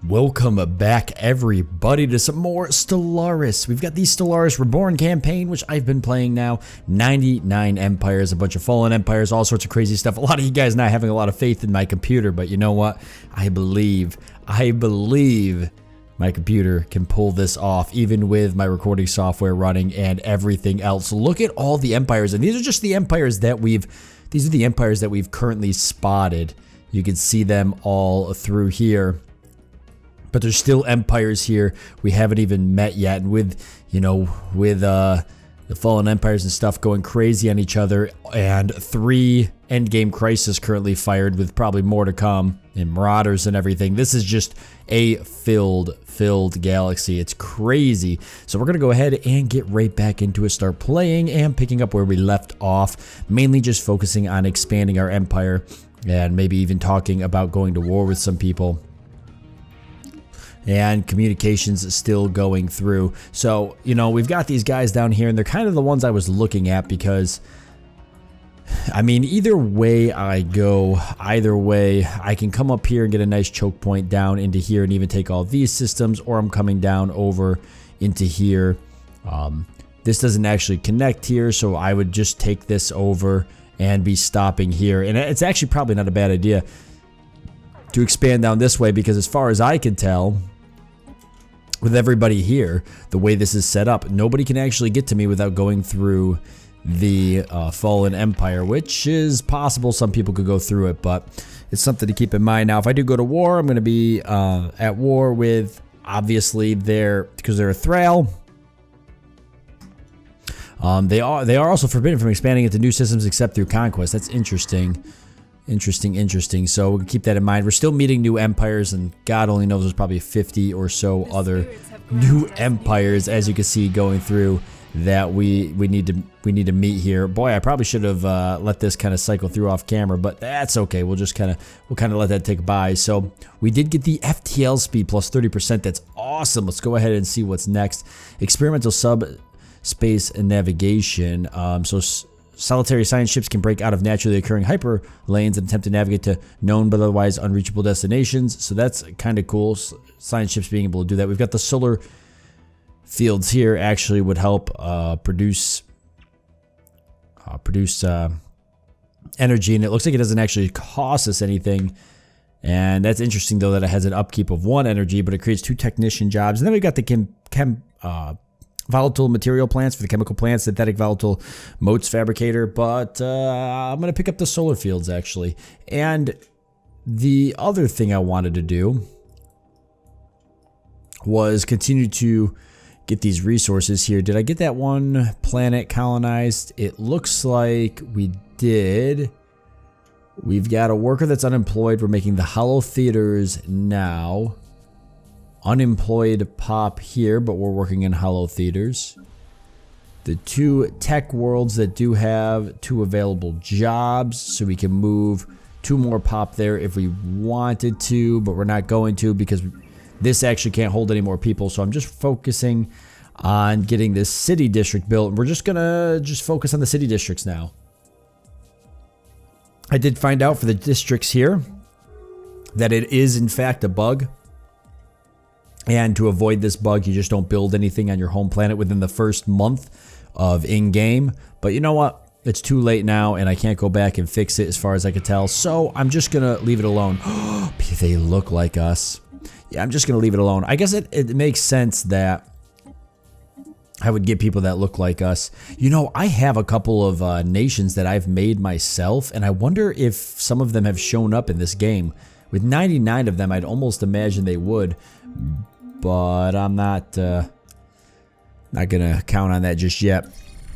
Welcome back, everybody, to some more Stellaris. We've got the Stellaris Reborn campaign, which I've been playing now. 99 empires, a bunch of fallen empires, all sorts of crazy stuff. A lot of you guys not having a lot of faith in my computer, but you know what? I believe my computer can pull this off, even with my recording software running and everything else. Look at all the empires, and these are just the empires that we've currently spotted. You can see them all through here. But there's still empires here we haven't even met yet, and with the fallen empires and stuff going crazy on each other, and 3 endgame crisis currently fired with probably more to come, and marauders and everything. This is just a filled galaxy. It's crazy. So we're gonna go ahead and get right back into it, start playing and picking up where we left off, mainly just focusing on expanding our empire and maybe even talking about going to war with some people. And communications still going through. So, we've got these guys down here, and they're kind of the ones I was looking at because, I mean, either way I go, either way, I can come up here and get a nice choke point down into here and even take all these systems, or I'm coming down over into here. This doesn't actually connect here, so I would just take this over and be stopping here. And it's actually probably not a bad idea to expand down this way, because as far as I can tell, with everybody here, the way this is set up, nobody can actually get to me without going through the fallen empire, which is possible. Some people could go through it, but it's something to keep in mind. Now, if I do go to war, I'm going to be at war with, obviously, because they're a Thrall. They are also forbidden from expanding into new systems except through conquest. That's interesting. Interesting. So we'll keep that in mind. We're still meeting new empires, and God only knows there's probably 50 or so other new empires, as you can see, going through that we need to meet here. Boy, I probably should have let this kind of cycle through off camera, but that's okay. We'll kind of let that tick by. So we did get the FTL speed plus 30%. That's awesome. Let's go ahead and see what's next. Experimental subspace and navigation. Solitary science ships can break out of naturally occurring hyper lanes and attempt to navigate to known but otherwise unreachable destinations. So that's kind of cool. Science ships being able to do that. We've got the solar fields here. Actually, would help produce energy, and it looks like it doesn't actually cost us anything. And that's interesting, though, that it has an upkeep of 1 energy, but it creates 2 technician jobs. And then we've got the volatile material plants for the chemical plants, synthetic volatile motes fabricator, but I'm going to pick up the solar fields, actually. And the other thing I wanted to do was continue to get these resources here. Did I get that one planet colonized? It looks like we did. We've got a worker that's unemployed. We're making the hollow theaters now. Unemployed pop here, but we're working in hollow theaters. The 2 tech worlds that do have 2 available jobs, so we can move 2 more pop there if we wanted to, but we're not going to because this actually can't hold any more people. So I'm just focusing on getting this city district built. We're just gonna focus on the city districts now. I did find out for the districts here that it is in fact a bug. And to avoid this bug, you just don't build anything on your home planet within the first month of in-game. But you know what? It's too late now, and I can't go back and fix it as far as I can tell. So I'm just going to leave it alone. They look like us. Yeah, I'm just going to leave it alone. I guess it makes sense that I would get people that look like us. I have a couple of nations that I've made myself, and I wonder if some of them have shown up in this game. With 99 of them, I'd almost imagine they would. But I'm not gonna count on that just yet.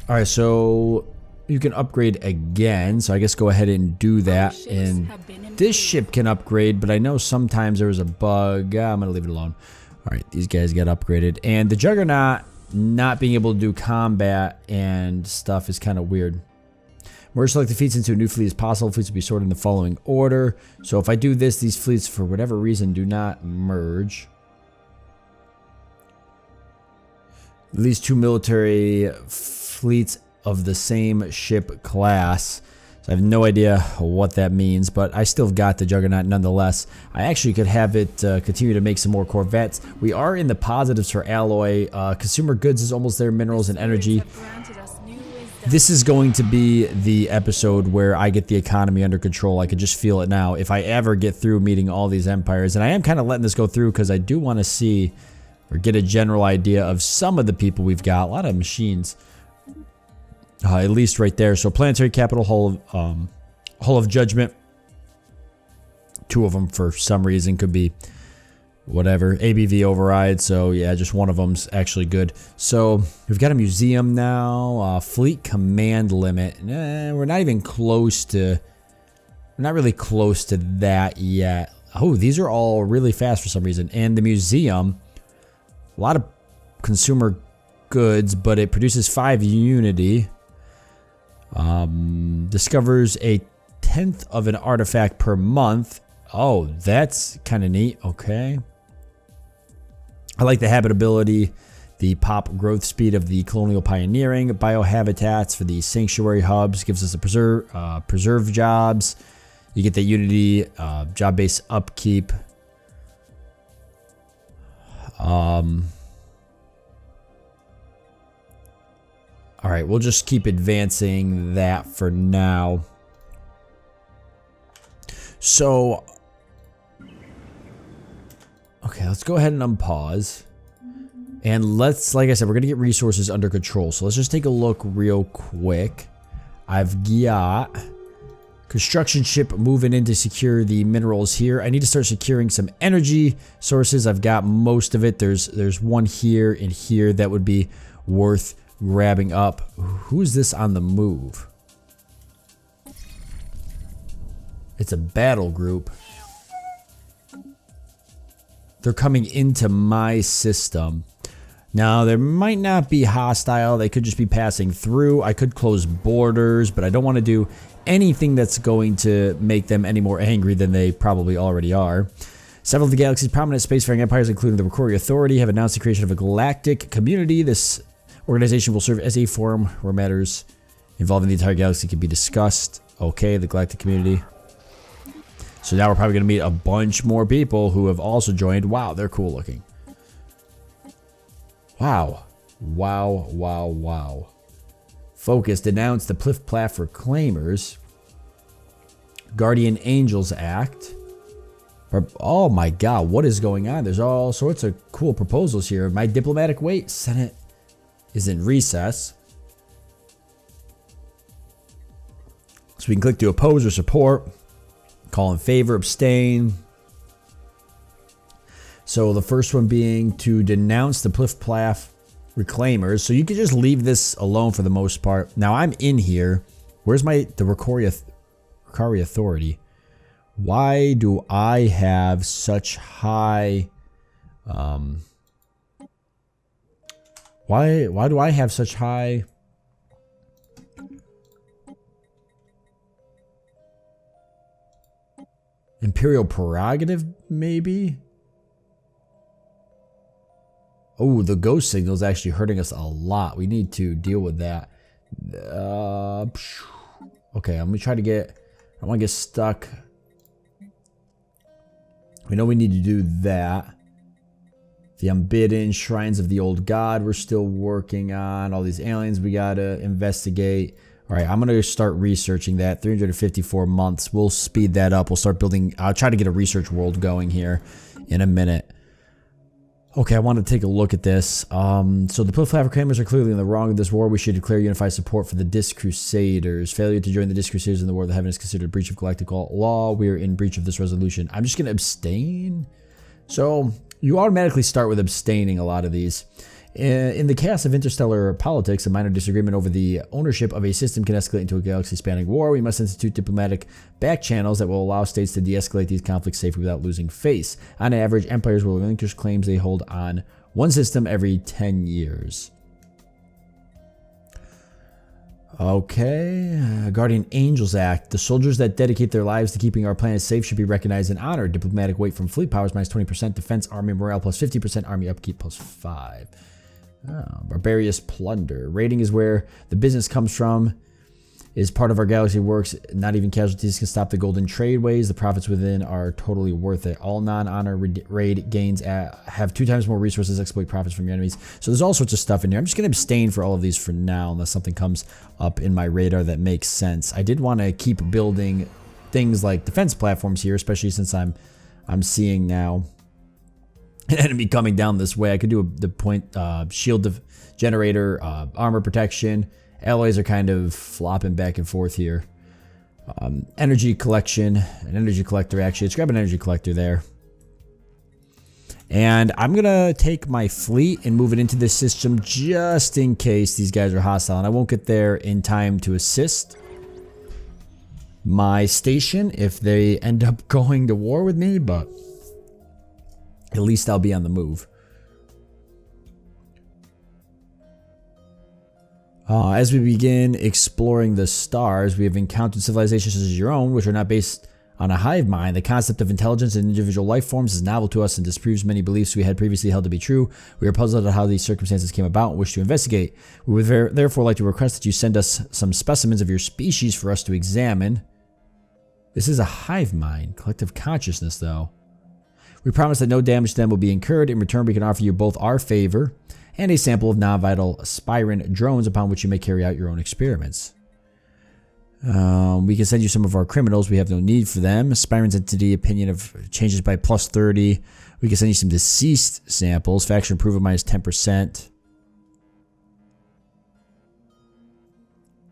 All right, so you can upgrade again. So I guess go ahead and do that. And this ship can upgrade, but I know sometimes there was a bug. I'm gonna leave it alone. All right, these guys got upgraded, and the Juggernaut not being able to do combat and stuff is kind of weird. Merge select the fleets into a new fleet as possible. Fleets will be sorted in the following order. So if I do this, these fleets, for whatever reason, do not merge. At least 2 military fleets of the same ship class. So I have no idea what that means, but I still got the Juggernaut nonetheless. I actually could have it continue to make some more Corvettes. We are in the positives for alloy. Consumer goods is almost there, minerals and energy. This is going to be the episode where I get the economy under control. I can just feel it now. If I ever get through meeting all these empires, and I am kind of letting this go through because I do want to see or get a general idea of some of the people we've got. A lot of machines. At least right there. So planetary capital, Hall of Judgment. 2 of them for some reason could be whatever. ABV override. So yeah, just one of them's actually good. So we've got a museum now. Fleet command limit. We're not even close to. We're not really close to that yet. Oh, these are all really fast for some reason. And the museum, a lot of consumer goods, but it produces 5 unity. Discovers a 10th of an artifact per month. Oh, that's kind of neat. Okay. I like the habitability, the pop growth speed of the colonial pioneering, biohabitats for the sanctuary hubs, gives us a preserve jobs. You get the unity, job-based upkeep. All right, we'll just keep advancing that for now. So, okay, let's go ahead and unpause. And let's, like I said, we're going to get resources under control. So let's just take a look real quick. I've got construction ship moving in to secure the minerals here. I need to start securing some energy sources. I've got most of it. There's one here and here that would be worth grabbing up. Who is this on the move? It's a battle group. They're coming into my system. Now, they might not be hostile. They could just be passing through. I could close borders, but I don't want to do anything that's going to make them any more angry than they probably already are. Several of the galaxy's prominent spacefaring empires, including the Recori Authority, have announced the creation of a galactic community. This organization will serve as a forum where matters involving the entire galaxy can be discussed. Okay, the galactic community. So now we're probably going to meet a bunch more people who have also joined. Wow, they're cool looking. Wow. Wow, wow, wow. Focus denounced the Pliff-Plaff Reclaimers. Guardian Angels Act. Oh my god, what is going on? There's all sorts of cool proposals here. My diplomatic weight. Senate is in recess. So we can click to oppose or support. Call in favor, abstain. So the first one being to denounce the Pliff-Plaff Reclaimers. So you can just leave this alone for the most part. Now I'm in here. Where's the Recori Authority? Why do I have such high... Why do I have such high... Imperial prerogative, maybe? Oh, the ghost signal is actually hurting us a lot. We need to deal with that. Okay, I'm going to try to get... I don't want to get stuck. We know we need to do that. The Unbidden, Shrines of the Old God we're still working on. All these aliens we got to investigate. All right, I'm going to start researching that. 354 months. We'll speed that up. We'll start building... I'll try to get a research world going here in a minute. Okay, I want to take a look at this. So the Pliff-Plaff Reclaimers are clearly in the wrong of this war. We should declare unified support for the Disc Crusaders. Failure to join the Disc Crusaders in the War of the Heaven is considered a breach of galactic law. We are in breach of this resolution. I'm just going to abstain. So you automatically start with abstaining a lot of these. In the chaos of interstellar politics, a minor disagreement over the ownership of a system can escalate into a galaxy-spanning war. We must institute diplomatic back channels that will allow states to de-escalate these conflicts safely without losing face. On average, empires will relinquish claims they hold on one system every 10 years. Okay, Guardian Angels Act. The soldiers that dedicate their lives to keeping our planet safe should be recognized and honored. Diplomatic weight from fleet powers minus 20%. Defense army morale plus 50%. Army upkeep plus 5. Oh, barbarous plunder. Raiding is where the business comes from. is part of our galaxy works. Not even casualties can stop the golden tradeways. The profits within are totally worth it. All non-honor raid gains have 2 times more resources. Exploit profits from your enemies. So there's all sorts of stuff in here. I'm just going to abstain for all of these for now unless something comes up in my radar that makes sense. I did want to keep building things like defense platforms here, especially since I'm seeing now an enemy coming down this way. I could do the point shield generator, armor protection. Alloys are kind of flopping back and forth here. Energy collection, an energy collector actually. Let's grab an energy collector there. And I'm going to take my fleet and move it into this system just in case these guys are hostile. And I won't get there in time to assist my station if they end up going to war with me, but at least I'll be on the move. As we begin exploring the stars, we have encountered civilizations such as your own, which are not based on a hive mind. The concept of intelligence in individual life forms is novel to us and disproves many beliefs we had previously held to be true. We are puzzled at how these circumstances came about and wish to investigate. We would therefore like to request that you send us some specimens of your species for us to examine. This is a hive mind. Collective consciousness, though. We promise that no damage to them will be incurred. In return, we can offer you both our favor and a sample of non-vital Spirant drones upon which you may carry out your own experiments. We can send you some of our criminals. We have no need for them. Spirant's entity opinion of changes by +30. We can send you some deceased samples. Faction approval minus 10%.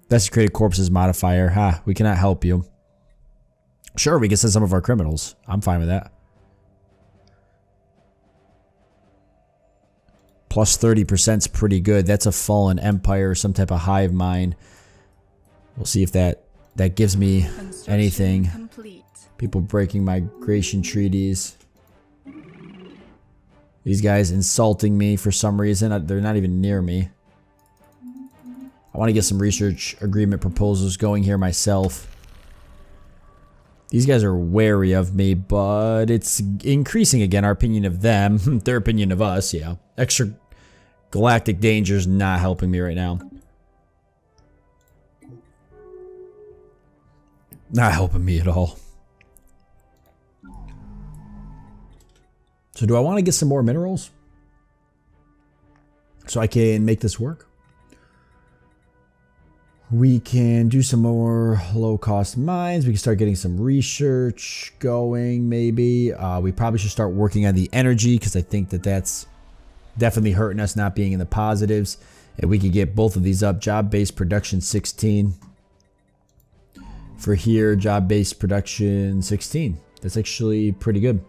Desecrated corpses modifier. Ha, we cannot help you. Sure, we can send some of our criminals. I'm fine with that. +30% is pretty good. That's a fallen empire or some type of hive mind. We'll see if that gives me anything. Complete. People breaking migration treaties. These guys insulting me for some reason. They're not even near me. I want to get some research agreement proposals going here myself. These guys are wary of me, but it's increasing again. Our opinion of them, their opinion of us, yeah. Extra galactic danger's not helping me right now. Not helping me at all. So do I want to get some more minerals so I can make this work? We can do some more low-cost mines. We can start getting some research going, maybe. We probably should start working on the energy because I think that that's definitely hurting us not being in the positives. And we could get both of these up. Job-based production 16. For here, job-based production 16. That's actually pretty good.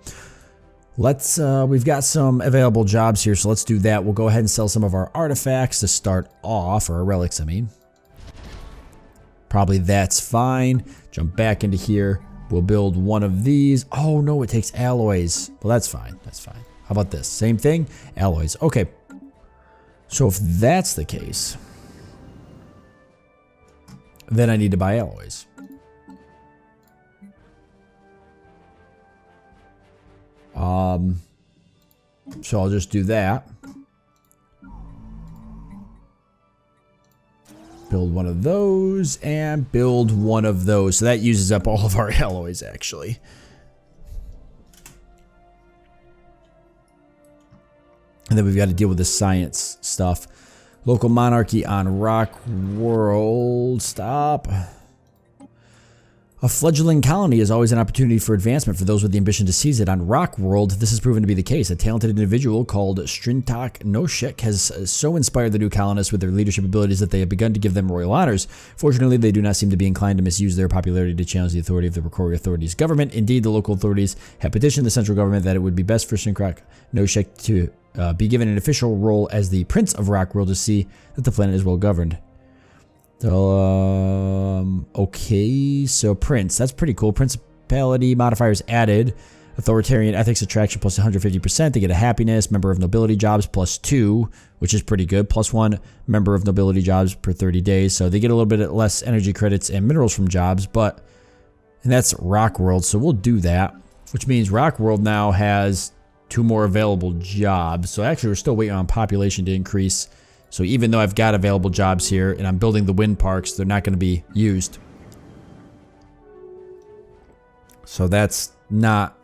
Let's, we've got some available jobs here, so let's do that. We'll go ahead and sell some of our artifacts to start off, or our relics, I mean. Probably that's fine. Jump back into here. We'll build one of these. Oh no, it takes alloys. Well, that's fine. That's fine. How about this? Same thing? Alloys. Okay. So if that's the case, then I need to buy alloys. So I'll just do that. Build one of those and build one of those. So that uses up all of our alloys, actually. And then we've got to deal with the science stuff. Local monarchy on Rock World. Stop. A fledgling colony is always an opportunity for advancement for those with the ambition to seize it. On Rock World, this has proven to be the case. A talented individual called Strintak Noshek has so inspired the new colonists with their leadership abilities that they have begun to give them royal honors. Fortunately, they do not seem to be inclined to misuse their popularity to challenge the authority of the Rokori authorities' government. Indeed, the local authorities have petitioned the central government that it would be best for Strintak Noshek to be given an official role as the Prince of Rock World to see that the planet is well governed. Okay, so Prince, that's pretty cool. Principality modifiers added. Authoritarian ethics attraction plus 150%. They get a happiness. Member of nobility jobs plus 2, which is pretty good. Plus 1 member of nobility jobs per 30 days. So they get a little bit less energy credits and minerals from jobs, and that's Rock World, so we'll do that. Which means Rock World now has 2 more available jobs. So actually we're still waiting on population to increase. So even though I've got available jobs here and I'm building the wind parks, they're not going to be used. So that's not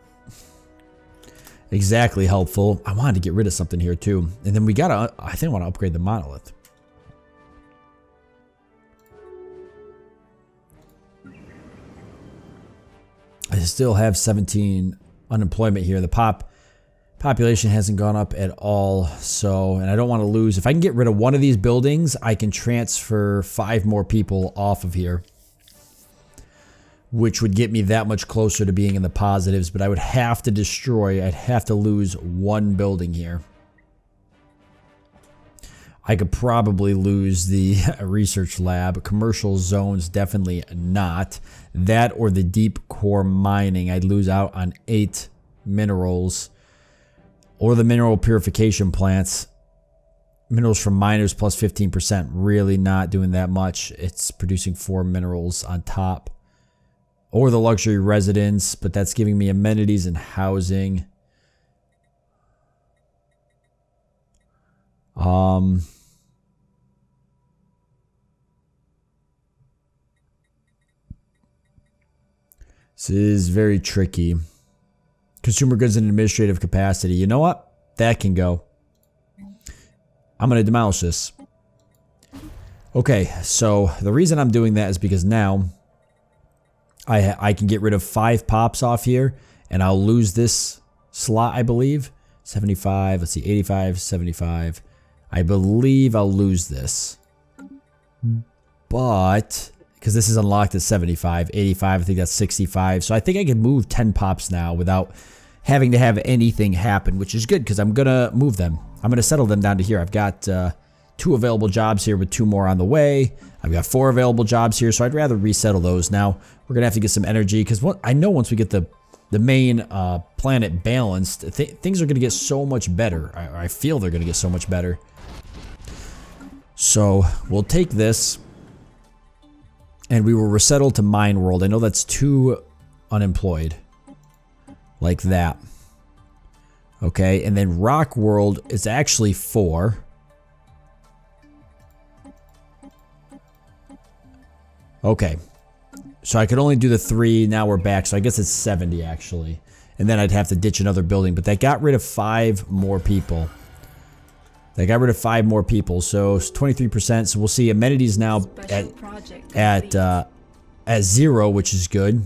exactly helpful. I wanted to get rid of something here too. And then we gotta, I think I want to upgrade the monolith. I still have 17 unemployment here. The population hasn't gone up at all. So, and I don't want to lose. If I can get rid of one of these buildings, I can transfer 5 more people off of here, which would get me that much closer to being in the positives, but I would have to destroy, I'd have to lose 1 building here. I could probably lose the research lab. Commercial zones, definitely not. That or the deep core mining, I'd lose out on 8 minerals. Or the mineral purification plants. Minerals from miners plus 15%, really not doing that much. It's producing 4 minerals on top. Or the luxury residence, but that's giving me amenities and housing. This is very tricky. Consumer goods and administrative capacity. You know what? That can go. I'm going to demolish this. Okay, so the reason I'm doing that is because now I can get rid of 5 pops off here, and I'll lose this slot, I believe. 75, let's see, 85, 75. I believe I'll lose this. But, because this is unlocked at 75, 85, I think that's 65. So I think I can move 10 pops now without having to have anything happen, which is good because I'm going to move them. I'm going to settle them down to here. I've got 2 available jobs here with 2 more on the way. I've got 4 available jobs here, so I'd rather resettle those. Now, we're going to have to get some energy because I know once we get the main planet balanced, things are going to get so much better. I feel they're going to get so much better. So, we'll take this, and we will resettle to Mine World. I know that's 2 unemployed. Like that. Okay, and then Rock World is actually 4. Okay, so I could only do the 3, now we're back, so I guess it's 70 actually. And then I'd have to ditch another building, but that got rid of 5 more people. They got rid of 5 more people, so it's 23%, so we'll see amenities now at 0, which is good.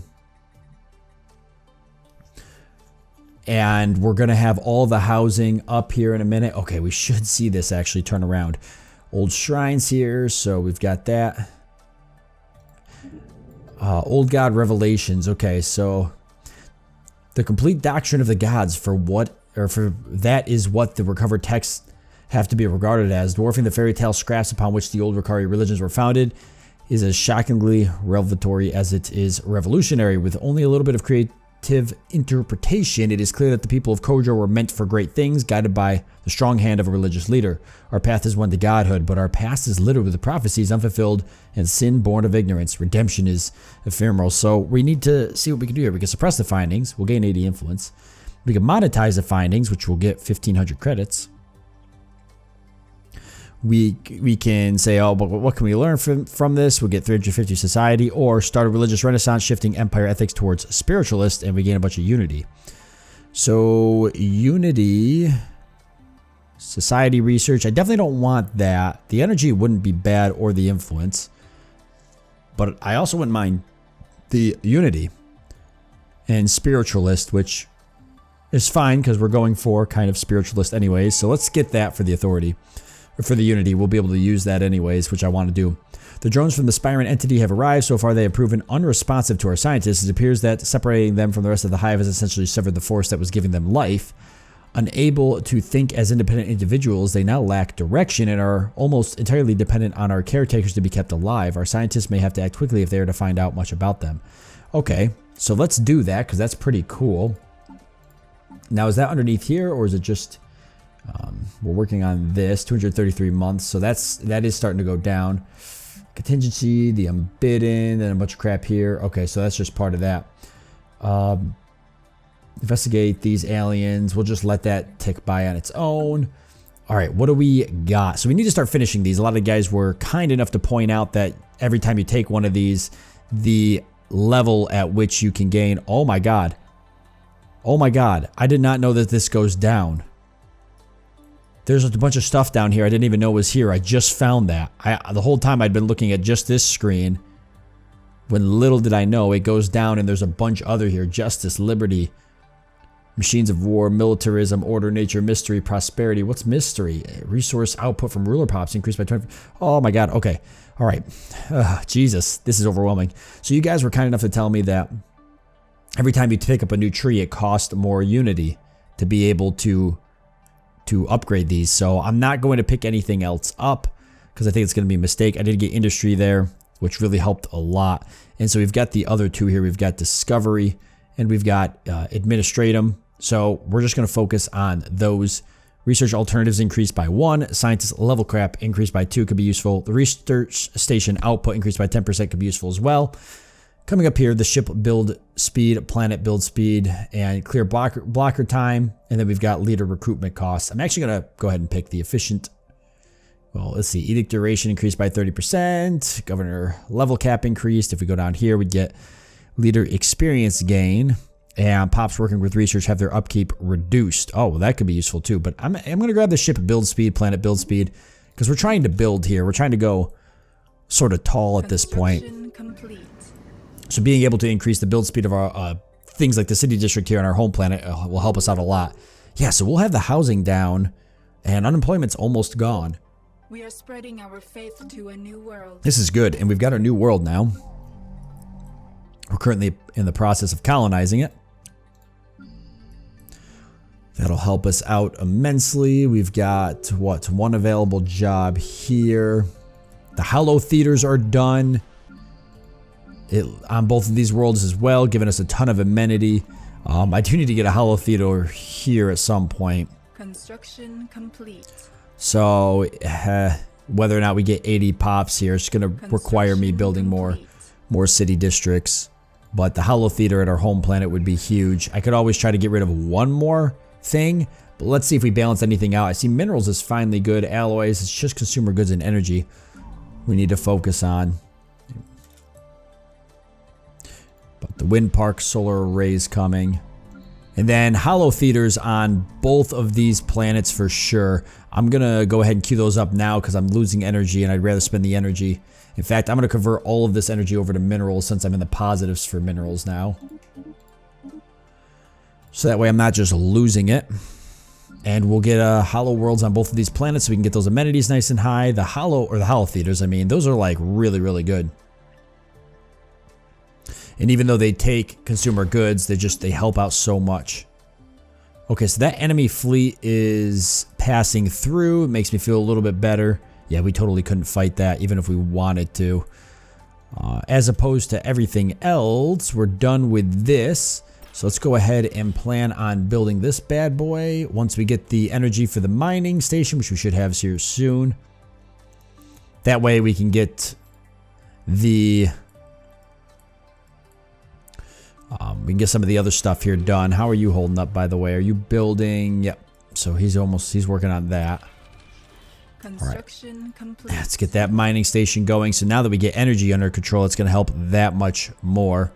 And we're going to have all the housing up here in a minute. Okay, we should see this actually turn around. Old shrines here, so we've got that. Old God Revelations. Okay, so the complete doctrine of the gods for that is what the recovered texts have to be regarded as. Dwarfing the fairy tale scraps upon which the old Rukari religions were founded is as shockingly revelatory as it is revolutionary. With only a little bit of creativity interpretation, it is clear that the people of Kojo were meant for great things, guided by the strong hand of a religious leader. Our path is one to godhood, but our past is littered with the prophecies unfulfilled and sin born of ignorance. Redemption is ephemeral. So we need to see what we can do here. We can suppress the findings. We'll gain 80 influence. We can monetize the findings, which will get 1,500 credits. We can say, oh, but what can we learn from this? We'll get 350 society, or start a religious renaissance, shifting empire ethics towards spiritualist, and we gain a bunch of unity. So unity, society research, I definitely don't want that. The energy wouldn't be bad, or the influence, but I also wouldn't mind the unity and spiritualist, which is fine because we're going for kind of spiritualist anyways. So let's get that for the authority. For the unity, we'll be able to use that anyways, which I want to do. The drones from the Spirant entity have arrived. So far, they have proven unresponsive to our scientists. It appears that separating them from the rest of the hive has essentially severed the force that was giving them life. Unable to think as independent individuals, they now lack direction and are almost entirely dependent on our caretakers to be kept alive. Our scientists may have to act quickly if they are to find out much about them. Okay, so let's do that because that's pretty cool. Now, is that underneath here, or is it just... we're working on this 233 months, so that is starting to go down. Contingency, the unbidden, and a bunch of crap here. Okay, so that's just part of that. Investigate these aliens. We'll just let that tick by on its own. All right, what do we got? So we need to start finishing these. A lot of guys were kind enough to point out that every time you take one of these, the level at which you can gain. Oh my god. Oh my god. I did not know that this goes down. There's a bunch of stuff down here I didn't even know was here. I just found that. The whole time I'd been looking at just this screen. When little did I know it goes down and there's a bunch other here. Justice, liberty, machines of war, militarism, order, nature, mystery, prosperity. What's mystery? Resource output from ruler pops increased by 20. Oh my god. Okay. All right. Jesus, this is overwhelming. So you guys were kind enough to tell me that every time you pick up a new tree, it costs more unity to be able to upgrade these. So I'm not going to pick anything else up because I think it's going to be a mistake. I did get industry there, which really helped a lot. And so we've got the other two here. We've got discovery and we've got administratum. So we're just going to focus on those. Research alternatives increased by 1. Scientist level crap increased by 2 could be useful. The research station output increased by 10% could be useful as well. Coming up here, the ship build speed, planet build speed, and clear blocker time. And then we've got leader recruitment costs. I'm actually going to go ahead and pick the efficient. Well, let's see. Edict duration increased by 30%. Governor level cap increased. If we go down here, we get leader experience gain. And pops working with research have their upkeep reduced. Oh, well, that could be useful too. But I'm going to grab the ship build speed, planet build speed, because we're trying to build here. We're trying to go sort of tall at this point. Complete. So being able to increase the build speed of our things like the city district here on our home planet will help us out a lot. Yeah, so we'll have the housing down, and unemployment's almost gone. We are spreading our faith to a new world. This is good, and we've got our new world now. We're currently in the process of colonizing it. That'll help us out immensely. We've got, what, one available job here. The Hollow Theaters are done on both of these worlds as well, giving us a ton of amenity. I do need to get a Hollow Theater here at some point. Construction complete. So, whether or not we get 80 pops here, it's going to require me building more city districts. But the Hollow Theater at our home planet would be huge. I could always try to get rid of one more thing, but let's see if we balance anything out. I see minerals is finally good. Alloys, it's just consumer goods and energy we need to focus on. But the wind park, solar arrays coming. And then Hollow Theaters on both of these planets for sure. I'm going to go ahead and queue those up now because I'm losing energy and I'd rather spend the energy. In fact, I'm going to convert all of this energy over to minerals since I'm in the positives for minerals now. So that way I'm not just losing it. And we'll get hollow worlds on both of these planets so we can get those amenities nice and high. The hollow theaters, I mean, those are like really, really good. And even though they take consumer goods, they help out so much. Okay, so that enemy fleet is passing through. It makes me feel a little bit better. Yeah, we totally couldn't fight that even if we wanted to. As opposed to everything else, we're done with this. So let's go ahead and plan on building this bad boy once we get the energy for the mining station, which we should have here soon. That way we can get the... we can get some of the other stuff here done. How are you holding up, by the way? Are you building? Yep. So he's working on that. Construction complete. Let's get that mining station going. So now that we get energy under control, it's going to help that much more.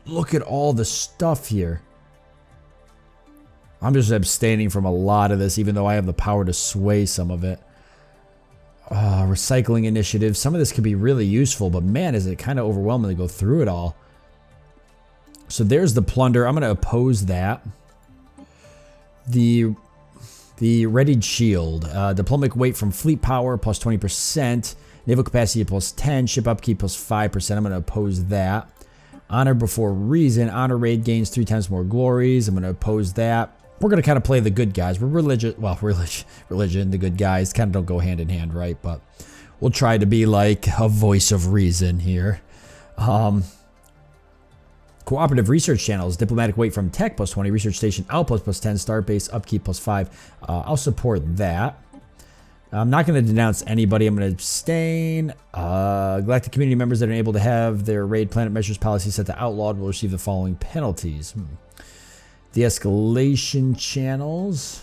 Look at all the stuff here. I'm just abstaining from a lot of this, even though I have the power to sway some of it. Recycling initiatives. Some of this could be really useful, but man, is it kind of overwhelming to go through it all. So there's the plunder. I'm going to oppose that. The readied shield. Diplomatic weight from fleet power plus 20%. Naval capacity plus 10. Ship upkeep plus 5%. I'm going to oppose that. Honor before reason. Honor raid gains 3 times more glories. I'm going to oppose that. We're going to kind of play the good guys. We're religion, the good guys kind of don't go hand in hand, right? But we'll try to be like a voice of reason here. Cooperative research channels. Diplomatic weight from tech plus 20. Research station output plus 10. Starbase upkeep plus 5. I'll support that. I'm not going to denounce anybody. I'm going to abstain. Galactic community members that are able to have their raid planet measures policy set to outlawed will receive the following penalties. De-escalation channels.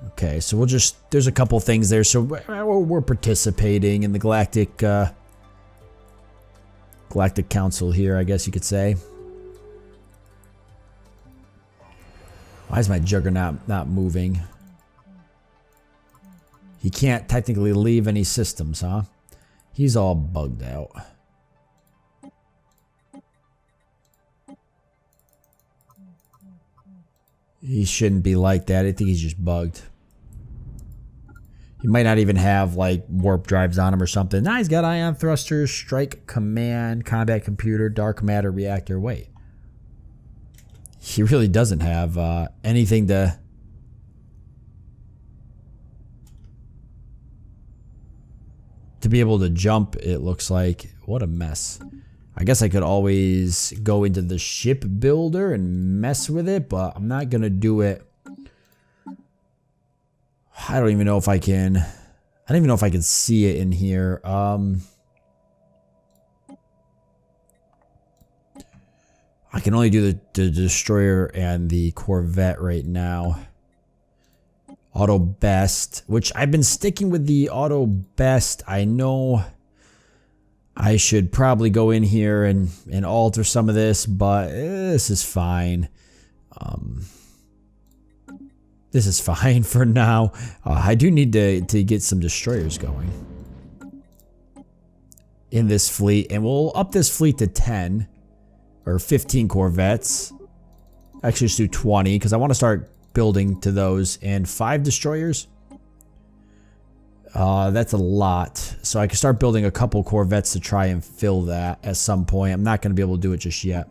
Okay, so we'll just, there's a couple things there. So we're participating in the Galactic Council here, I guess you could say. Why is my Juggernaut not moving? He can't technically leave any systems, huh? He's all bugged out. He shouldn't be like that. I think he's just bugged. He might not even have like warp drives on him or something. Nah, he's got ion thrusters, strike command, combat computer, dark matter reactor. Wait. He really doesn't have anything to be able to jump, it looks like. What a mess. I guess I could always go into the ship builder and mess with it, but I'm not gonna do it. I don't even know if I can. I don't even know if I can see it in here. I can only do the destroyer and the corvette right now. Auto best, which I've been sticking with the auto best. I know I should probably go in here and alter some of this, but this is fine. This is fine for now. I do need to get some destroyers going in this fleet, and we'll up this fleet to 10 or 15 corvettes. Actually, just do 20 because I want to start building to those, and 5 destroyers. That's a lot. So I can start building a couple corvettes to try and fill that at some point. I'm not going to be able to do it just yet.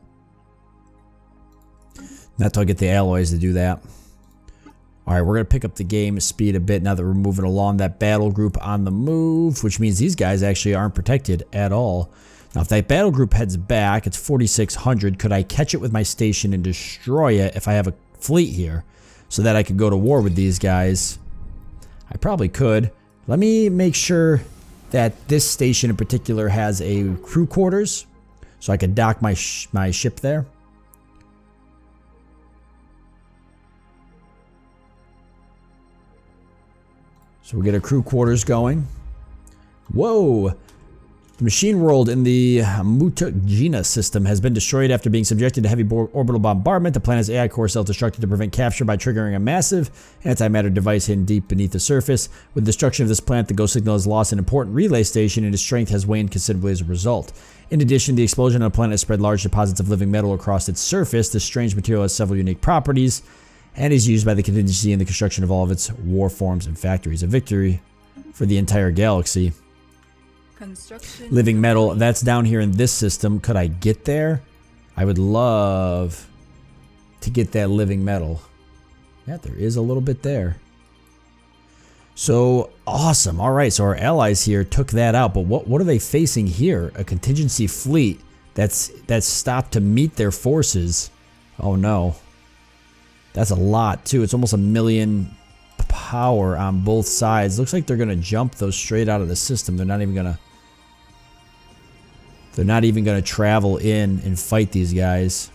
Not till I get the alloys to do that. Alright, we're going to pick up the game speed a bit now that we're moving along. That battle group on the move, which means these guys actually aren't protected at all. Now, if that battle group heads back, it's 4,600. Could I catch it with my station and destroy it if I have a fleet here so that I could go to war with these guys? I probably could. Let me make sure that this station in particular has a crew quarters so I could dock my ship there. So we get a crew quarters going. Whoa! The machine world in the Mutagina system has been destroyed after being subjected to heavy orbital bombardment. The planet's AI core self-destructed to prevent capture by triggering a massive antimatter device hidden deep beneath the surface. With the destruction of this planet, the Ghost Signal has lost an important relay station and its strength has waned considerably as a result. In addition, the explosion on the planet has spread large deposits of living metal across its surface. This strange material has several unique properties and is used by the Contingency in the construction of all of its war forms and factories. A victory for the entire galaxy. Living metal, that's down here in this system. Could I get there? I would love to get that living metal. Yeah, there is a little bit there. So awesome. All right, so our allies here took that out, but what are they facing here? A contingency fleet that's stopped to meet their forces. Oh no. That's a lot too. It's almost 1 million power on both sides. Looks like they're gonna jump those straight out of the system. They're not even gonna travel in and fight these guys.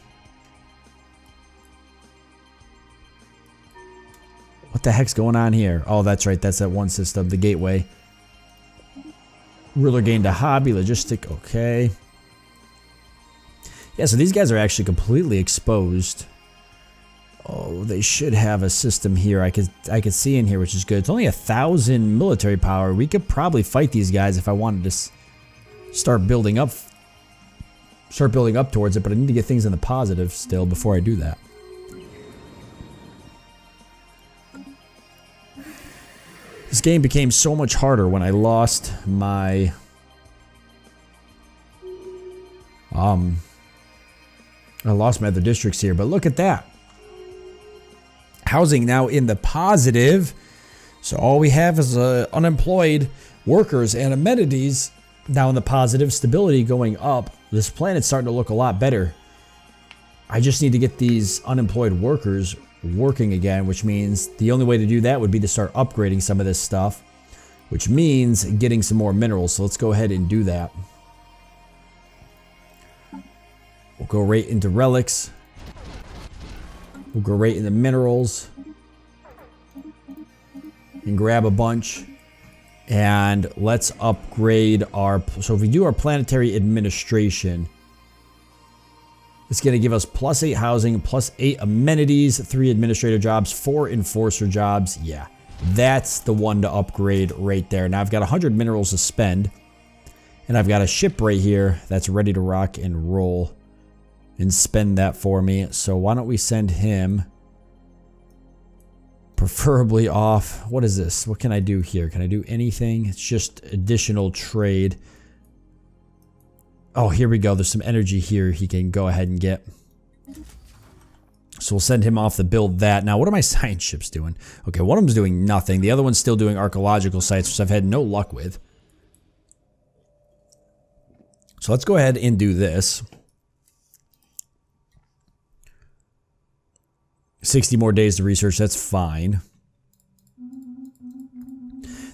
What the heck's going on here? Oh, that's right. That's that one system, the gateway. Ruler gained a hobby, logistic, okay. Yeah, so these guys are actually completely exposed. Oh, they should have a system here I could see in here, which is good. It's only 1,000 military power. We could probably fight these guys if I wanted to start building up towards it, but I need to get things in the positive still before I do that. This game became so much harder when I lost my other districts here, but look at that. Housing now in the positive. So all we have is unemployed workers and amenities now in the positive, stability going up. This planet's starting to look a lot better. I just need to get these unemployed workers working again, which means the only way to do that would be to start upgrading some of this stuff, which means getting some more minerals. So let's go ahead and do that. We'll go right into relics. We'll go right into minerals. and grab a bunch. And let's upgrade our... So if we do our planetary administration, it's going to give us +8 housing, +8 amenities, 3 administrator jobs, 4 enforcer jobs. Yeah, that's the one to upgrade right there. Now I've got 100 minerals to spend. And I've got a ship right here that's ready to rock and roll and spend that for me. So why don't we send him preferably off. What is this? What can I do here? Can I do anything? It's just additional trade. Oh, here we go. There's some energy here he can go ahead and get. So we'll send him off to build that. Now, what are my science ships doing? Okay, one of them's doing nothing. The other one's still doing archaeological sites, which I've had no luck with. So let's go ahead and do this. 60 more days to research, that's fine.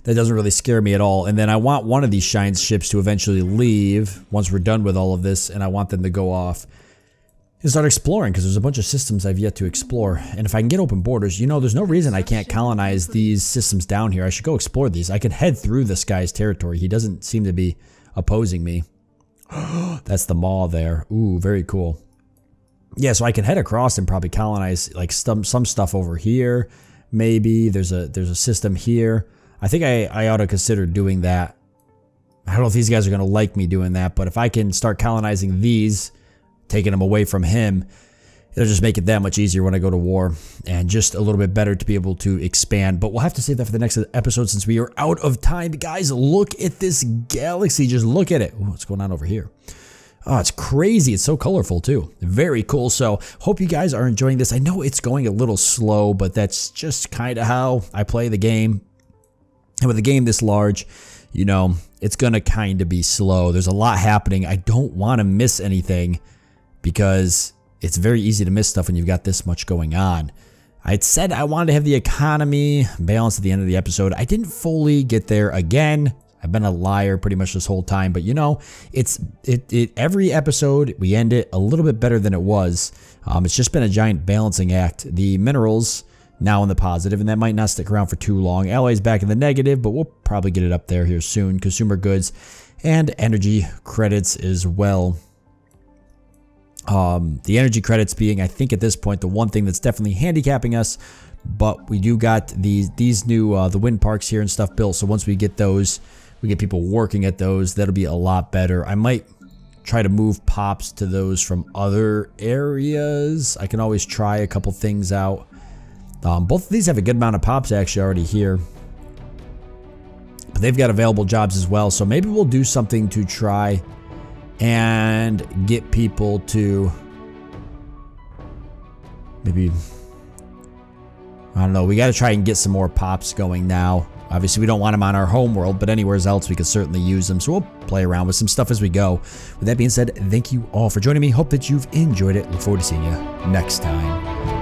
That doesn't really scare me at all. And then I want one of these Shine ships to eventually leave once we're done with all of this, and I want them to go off and start exploring, because there's a bunch of systems I've yet to explore. And if I can get open borders, you know, there's no reason I can't colonize these systems down here. I should go explore these. I can head through this guy's territory. He doesn't seem to be opposing me. That's the maw there. Ooh, very cool. Yeah, so I can head across and probably colonize like some stuff over here. Maybe there's a system here. I think I ought to consider doing that. I don't know if these guys are going to like me doing that, but if I can start colonizing these, taking them away from him, it'll just make it that much easier when I go to war, and just a little bit better to be able to expand. But we'll have to save that for the next episode since we are out of time. Guys, look at this galaxy. Just look at it. Ooh, what's going on over here? Oh, it's crazy. It's so colorful too. Very cool. So hope you guys are enjoying this. I know it's going a little slow, but that's just kind of how I play the game. And with a game this large, you know, it's going to kind of be slow. There's a lot happening. I don't want to miss anything because it's very easy to miss stuff when you've got this much going on. I'd said I wanted to have the economy balanced at the end of the episode. I didn't fully get there again. I've been a liar pretty much this whole time, but you know, every episode we end it a little bit better than it was. It's just been a giant balancing act. The minerals now in the positive, and that might not stick around for too long. Alloys back in the negative, but we'll probably get it up there here soon. Consumer goods and energy credits as well. The energy credits being, I think at this point, the one thing that's definitely handicapping us, but we do got these new the wind parks here and stuff built. So once we get those, we get people working at those, that'll be a lot better. I might try to move pops to those from other areas. I can always try a couple things out. Both of these have a good amount of pops actually already here, but they've got available jobs as well. So maybe we'll do something to try and get people to maybe, I don't know, we got to try and get some more pops going now. Obviously we don't want them on our home world, but anywhere else we could certainly use them, so we'll play around with some stuff as we go. With that being said, thank you all for joining me. Hope that you've enjoyed it. Look forward to seeing you next time.